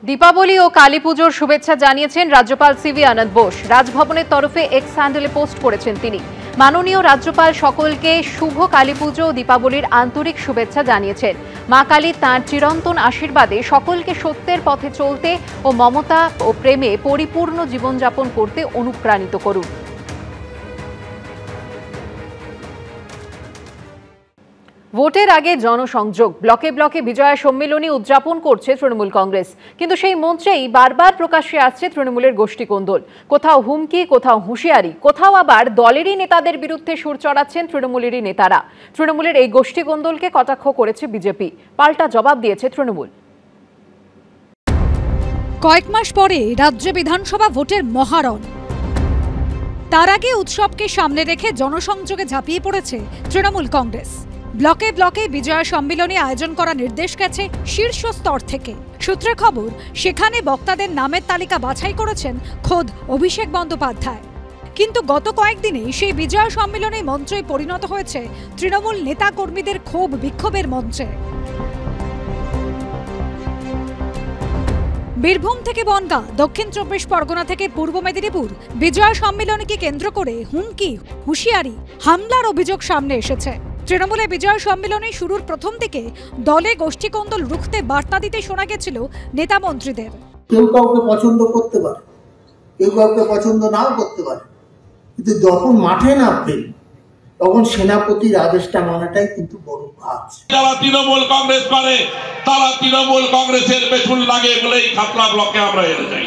দীপাবলি ও কালী পুজোর শুভেচ্ছা জানিয়েছেন রাজ্যপাল সিভি আনন্দ বোস। রাজভবনের তরফে এক্স হ্যান্ডেলে পোস্ট করেছেন তিনি। মাননীয় রাজ্যপাল সকলকে শুভ কালী পুজো ও দীপাবলির আন্তরিক শুভেচ্ছা জানিয়েছেন। মা কালী তাঁর চিরন্তন আশীর্বাদে সকলকে সত্যের পথে চলতে ও মমতা ও প্রেমে পরিপূর্ণ জীবনযাপন করতে অনুপ্রাণিত করুন। ভোটের আগে জনসংযোগ, ব্লকে ব্লকে বিজয়া সম্মেলনী উদযাপন করছে তৃণমূল কংগ্রেস। কিন্তু সেই মঞ্চেই বারবার প্রকাশ্যে আসছে তৃণমূলের গোষ্ঠীকোন্দল। কোথাও হুমকি, কোথাও হুঁশিয়ারি, কোথাও আবার দলেরই নেতাদের বিরুদ্ধে সুর চড়াচ্ছেন তৃণমূলেরই নেতারা। তৃণমূলের এই গোষ্ঠীকোন্দলকে কটাক্ষ করেছে বিজেপি, পাল্টা জবাব দিয়েছে তৃণমূল। কয়েক মাস পরে রাজ্য বিধানসভা ভোটের মহারণ। তার আগে উৎসবকে সামনে রেখে জনসংযোগে ঝাঁপিয়ে পড়েছে তৃণমূল কংগ্রেস। ব্লকে ব্লকে বিজয়া সম্মেলনী আয়োজন করার নির্দেশ গেছে শীর্ষ স্তর থেকে। সূত্রের খবর, সেখানে বক্তাদের নামের তালিকা বাছাই করেছেন খোদ অভিষেক বন্দ্যোপাধ্যায়। কিন্তু গত কয়েকদিনে সেই বিজয়া সম্মেলনী মঞ্চই পরিণত হয়েছে তৃণমূল নেতা কর্মীদের ক্ষোভ বিক্ষোভের মঞ্চে। বীরভূম থেকে বনগাঁ, দক্ষিণ 24 পরগনা থেকে পূর্ব মেদিনীপুর বিজয়া সম্মেলনীকে কেন্দ্র করে হুমকি, হুঁশিয়ারি, হামলার অভিযোগ সামনে এসেছে। তৃণমূলে বিজয় সম্মেলনী শুরুর প্রথম থেকে দলে গোষ্ঠীকোন্দল রুখতে বার্তা দিতে শোনা গেছিল নেতা মন্ত্রীদের। কেউ কাউকে পছন্দ করতে পারে, কেউ কাউকে পছন্দ নাও করতে পারে, কিন্তু যখন মাঠে নামবেন তখন সেনাপতির আদেশটা মানাটাই কিন্তু বড় কাজ। যারা তৃণমূল কংগ্রেস করে তারা তৃণমূল কংগ্রেসের পেছন লাগে বলেই খাতড়া ব্লকে আমরা হেরে যাই।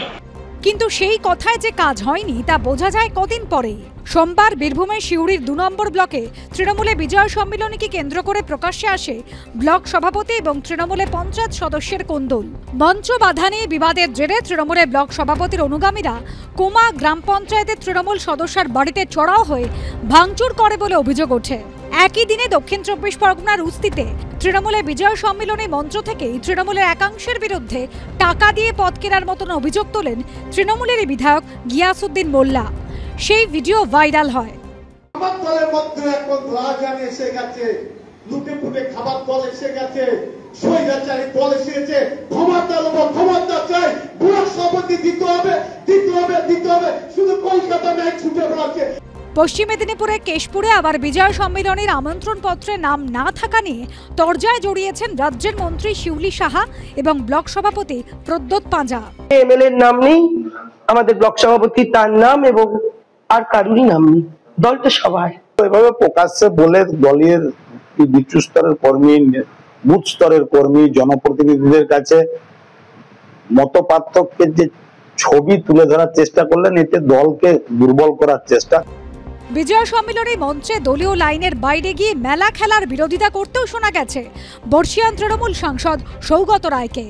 কিন্তু সেই কথায় যে কাজ হয়নি তা বোঝা যায় কদিন পরেই। সোমবার বীরভূমের সিউড়ির 2 নম্বর ব্লকে তৃণমূলে বিজয় সম্মেলনীকে কেন্দ্র করে প্রকাশ্যে আসে ব্লক সভাপতি এবং তৃণমূলে পঞ্চায়েত সদস্যের কোন্দল। মঞ্চ বাধা নিয়ে বিবাদের জেরে তৃণমূলের ব্লক সভাপতির অনুগামীরা কোমা গ্রাম পঞ্চায়েতের তৃণমূল সদস্যার বাড়িতে চড়াও হয়ে ভাঙচুর করে বলে অভিযোগ ওঠে। একই দিনে দক্ষিণ 24 পরগনার উস্তিতে তৃণমূলে বিজয় সম্মেলনী মঞ্চ থেকেই তৃণমূলের একাংশের বিরুদ্ধে টাকা দিয়ে পদ কেনার মতন অভিযোগ তোলেন তৃণমূলের বিধায়ক গিয়াসউদ্দিন মোল্লা। সেই ভিডিও ভাইরাল হয়। খাবার দলের মধ্যে এখন রাজধানী এসে গেছে, লুটে ফুটে খাবার দল এসে গেছে, স্বৈরাচারী দল এসেছে। ক্ষমতা লোক ক্ষমতা চাই, ব্লক সভাপতি দিতে হবে, দিতে হবে, দিতে হবে, শুধু কলকাতা ম্যাচ ছুটে বেড়াচ্ছে। পশ্চিম মেদিনীপুরে কেশপুরে আবার বিজয় সম্মেলনের আমন্ত্রণ পত্রে নাম না থাকা নিয়ে তরজায় জড়িয়েছেন রাজ্যের মন্ত্রী শিউলি সাহা এবং ব্লক সভাপতি প্রদ্যোৎ পাঁজা। এমএলএর নাম নেই, আমাদের ব্লক সভাপতি তার নাম এবং আর কারুরই নাম নেই। দলটা সবাই এভাবে প্রকাশ্যে বলে দলের নিচু স্তরের কর্মী, বুথ স্তরের কর্মী, জনপ্রতিনিধিদের কাছে মত পার্থক্যের যে ছবি তুলে ধরার চেষ্টা করলেন, এতে দলকে দুর্বল করার চেষ্টা। বিজয় সম্মেলনী মঞ্চে দলীয় লাইনের বাইরে গিয়ে মেলা খেলার বিরোধিতা করতেও শোনা গেছে বর্ষিয়ান তৃণমূল সাংসদ সৌগত রায়কে।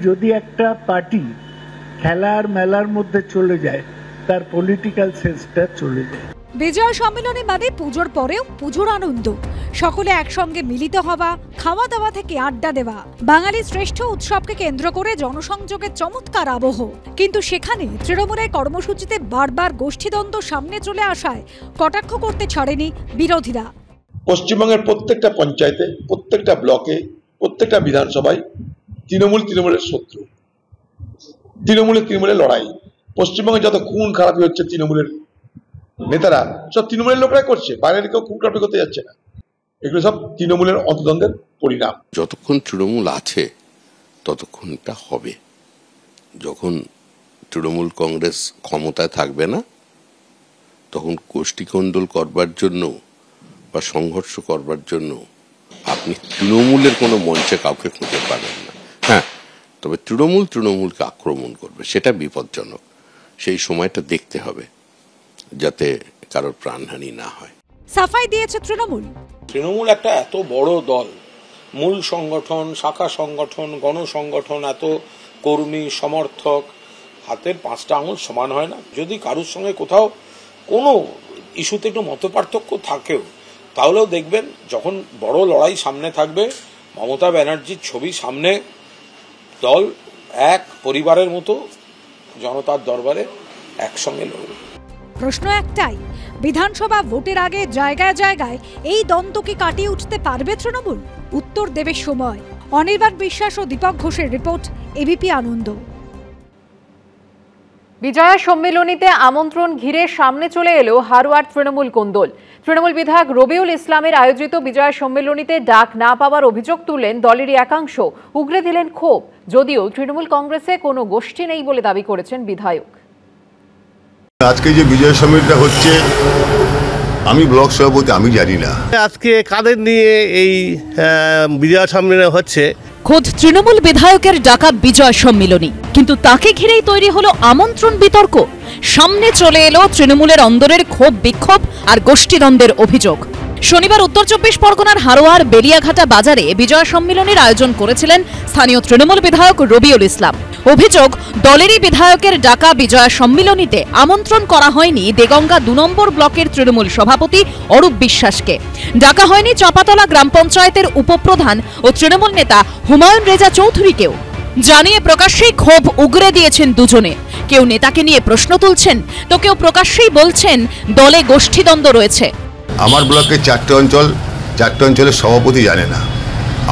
যদি একটা পার্টি খেলার মেলার মধ্যে চলে যায়, তার পলিটিক্যাল সেন্সটা চলে যায়। বিজয় সম্মেলনী মানে পুজোর পরেও পুজোর আনন্দ, সকলে একসঙ্গে মিলিত হওয়া, খাওয়া দাওয়া থেকে আড্ডা দেওয়া, বাঙালির শ্রেষ্ঠ উৎসবকে কেন্দ্র করে জনসংযোগের চমৎকার আবহ। কিন্তু সেখানে তৃণমূলের কর্মসূচিতে বারবার গোষ্ঠীদ্বন্দ্ব সামনে চলে আসায় কটাক্ষ করতে ছাড়েনি বিরোধীরা। পশ্চিমবঙ্গের প্রত্যেকটা পঞ্চায়েতে, প্রত্যেকটা ব্লকে, প্রত্যেকটা বিধানসভায় তৃণমূলের শত্রু, তৃণমূলের লড়াই। পশ্চিমবঙ্গে যত খুন খারাপি হচ্ছে তৃণমূলের নেতারা সব তৃণমূলের লোকরাই করছে, বাইরের কেউ খুন খারাপি করতে যাচ্ছে না। এগুলো সব তৃণমূলের অন্তদ্বন্দ্বের পরিণাম। যতক্ষণ তৃণমূল আছে ততক্ষণ এটা হবে। যখন তৃণমূল কংগ্রেস ক্ষমতায় থাকবে না, তখন গোষ্ঠীকোন্দল করবার জন্য বা সংঘর্ষ করবার জন্য আপনি তৃণমূলের কোনো মঞ্চে কাউকে খুঁজে পাবেন না। হ্যাঁ, তবে তৃণমূলকে আক্রমণ করবে, সেটা বিপজ্জনক। সেই সময়টা দেখতে হবে যাতে কারোর প্রাণহানি না হয়। সাফাই দিয়েছে তৃণমূল একটা এত বড় দল, মূল সংগঠন, শাখা সংগঠন, গণসংগঠন, এত কর্মী সমর্থক, হাতের 5টা আঙুল সমান হয় না। যদি কারোর সঙ্গে কোথাও কোনো ইস্যুতে একটু মতপার্থক্য থাকেও, তাহলেও দেখবেন যখন বড় লড়াই সামনে থাকবে, মমতা ব্যানার্জির ছবি সামনে, দল এক পরিবারের মতো জনতার দরবারে একসঙ্গে লড়বে। প্রশ্ন একটাই, বিধানসভা ভোটের আগে জায়গায় জায়গায় এই দ্বন্দ্ব কি কাটিয়ে উঠতে পারবে তৃণমূল? উত্তর দেবে সময়। অনির্বাণ বিশ্বাস ও দীপক ঘোষের রিপোর্ট, এবিপি আনন্দ। বিজয়া সম্মেলনীতে আমন্ত্রণ ঘিরে সামনে চলে এলো হারোয়ার তৃণমূল কোন্দল। তৃণমূল বিধায়ক রবিউল ইসলামের আয়োজিত বিজয়া সম্মেলনীতে ডাক না পাওয়ার অভিযোগ তুললেন দলেরই একাংশ, উগরে দিলেন ক্ষোভ। যদিও তৃণমূল কংগ্রেসে কোনো গোষ্ঠী নেই বলে দাবি করেছেন বিধায়ক। আজকে যে বিজয় সম্মেলনটা হচ্ছে, আমি ব্লক সভাপতি, আমি জানি না আজকে কাদের নিয়ে এই বিজয় সম্মেলন হচ্ছে। খোদ তৃণমূল বিধায়কের ডাকা বিজয় সম্মেলনী, কিন্তু তাকে ঘিরেই তৈরি হলো আমন্ত্রণ বিতর্ক। সামনে চলে এলো তৃণমূলের অন্দরের ক্ষোভ বিক্ষোভ আর গোষ্ঠীদ্বন্দ্বের অভিযোগ। শনিবার উত্তর ২৪ পরগনার হারোয়ার বেলিয়াঘাটা বাজারে বিজয় সম্মেলনের আয়োজন করেছিলেন স্থানীয় তৃণমূল বিধায়ক রবিউল ইসলাম। অভিযোগ, দলেরই বিধায়কের ডাকা বিজয় সম্মেলনীতে আমন্ত্রণ করা হয়নি দেগঙ্গা ২ নম্বর ব্লকের তৃণমূল সভাপতি অরূপ বিশ্বাসকে, ডাকা হয়নি চাপাতলা গ্রাম পঞ্চায়েতের উপপ্রধান ও তৃণমূল নেতা হুমায়ুন রেজা চৌধুরীকেও। জানিয়ে প্রকাশ্যেই ক্ষোভ উগরে দিয়েছেন দুজনে। কেউ নেতাকে নিয়ে প্রশ্ন তুলছেন, তো কেউ প্রকাশ্যেই বলছেন দলে গোষ্ঠীদ্বন্দ্ব রয়েছে। আমার ব্লকে 4টে অঞ্চলের সভাপতি জানে না।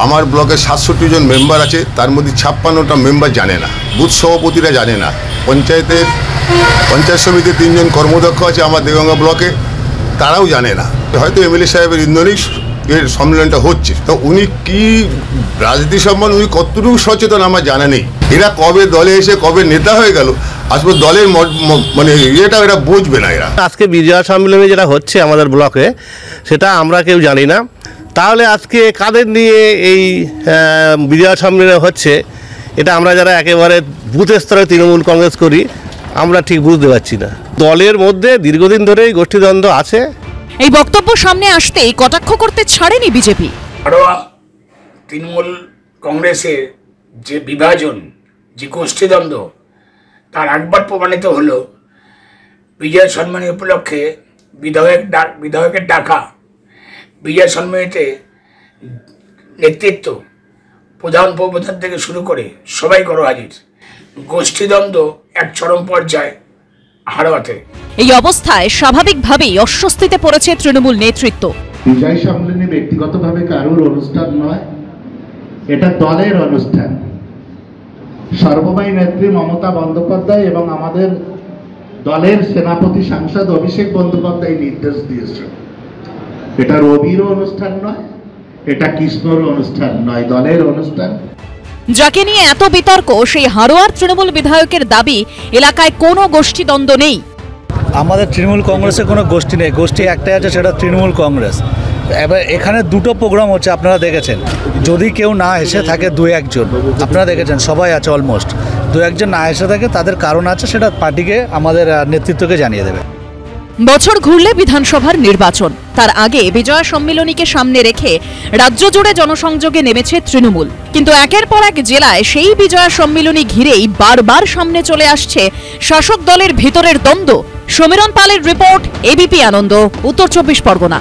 আমার ব্লকে ৬৭ জন মেম্বার আছে, তার মধ্যে ৫৬টা মেম্বার জানে না। বুথ সভাপতিরা জানে না। পঞ্চায়েত সমিতির ৩ জন কর্মদক্ষ আছে আমার দেগঙ্গা ব্লকে, তারাও জানে না। হয়তো এমএলএ সাহেবের ইন্ধনেই এর সম্মেলনটা হচ্ছে। তো উনি কি রাজনীতি সম্বন্ধে উনি কতটুকু সচেতন আমার জানা নেই। এরা কবে দলে এসে কবে নেতা হয়ে গেল, আসলে দলের মানে এটা এরা বুঝবে না। এরা আজকে বিজয় সম্মেলনে যেটা হচ্ছে আমাদের ব্লকে, সেটা আমরা কেউ জানি না। তাহলে আজকে কাদের নিয়ে এই বিজয় সম্মেলন হচ্ছে, এটা আমরা যারা একেবারে বুথ স্তরে তৃণমূল কংগ্রেস করি, আমরা ঠিক বুঝতে পারছি না। দলের মধ্যে দীর্ঘদিন ধরেই গোষ্ঠীদ্বন্দ্ব আছে। এই বক্তব্য সামনে আসতেই কটাক্ষ করতে ছাড়েনি বিজেপি। তৃণমূল কংগ্রেসের যে বিভাজন, যে গোষ্ঠীদ্বন্দ্ব, তার একবার প্রমাণিত হলো বিজয় সম্মেলনী উপলক্ষে বিধায়কের ডাকা বিজয় সম্মেলনীতে নেতৃত্ব, প্রধান উপপ্রধান থেকে শুরু করে সবাই করো হাজির। গোষ্ঠীদ্বন্দ্ব এক চরম পর্যায়ে হারোয়াতে। এই অবস্থায় স্বাভাবিকভাবেই অস্বস্তিতে পড়েছে তৃণমূল নেতৃত্ব। বিজয় সম্মেলনী ব্যক্তিগতভাবে কারোর অনুষ্ঠান নয়, এটা দলের অনুষ্ঠান। সর্বময় নেত্রী মমতা বন্দ্যোপাধ্যায় এবং আমাদের দলের সেনাপতি সাংসদ অভিষেক বন্দ্যোপাধ্যায় নির্দেশ দিয়েছে। এটা রবিরও অনুষ্ঠান নয়, এটা কৃষ্ণর অনুষ্ঠান নয়, দলের অনুষ্ঠান। যাকে নিয়ে এত বিতর্ক, সেই হারোয়ার তৃণমূল বিধায়কের দাবি এলাকায় কোনো গোষ্ঠীদ্বন্দ্ব নেই। আমাদের তৃণমূল কংগ্রেসে কোনো গোষ্ঠী নেই, গোষ্ঠী একটাই আছে, সেটা তৃণমূল কংগ্রেস। এবার এখানে 2টো প্রোগ্রাম হচ্ছে, আপনারা দেখেছেন। যদি কেউ না এসে থাকে 2-1 জন, আপনারা দেখেছেন সবাই আছে অলমোস্ট, 2-1 জন না এসে থাকে, তাদের কারণ আছে, সেটা পার্টিকে আমাদের নেতৃত্বকে জানিয়ে দেবে। বছর ঘুরলে বিধানসভার নির্বাচন, তার আগে বিজয় সম্মেলনীকে সামনে রেখে রাজ্য জুড়ে জনসংযোগে নেমেছে তৃণমূল। কিন্তু একের পর এক জেলায় সেই বিজয় সম্মেলনী ঘিরেই বারবার সামনে চলে আসছে শাসক দলের ভিতরের দ্বন্দ্ব। সমীরণ পালের রিপোর্ট, এবিপি আনন্দ, উত্তর 24 পরগনা।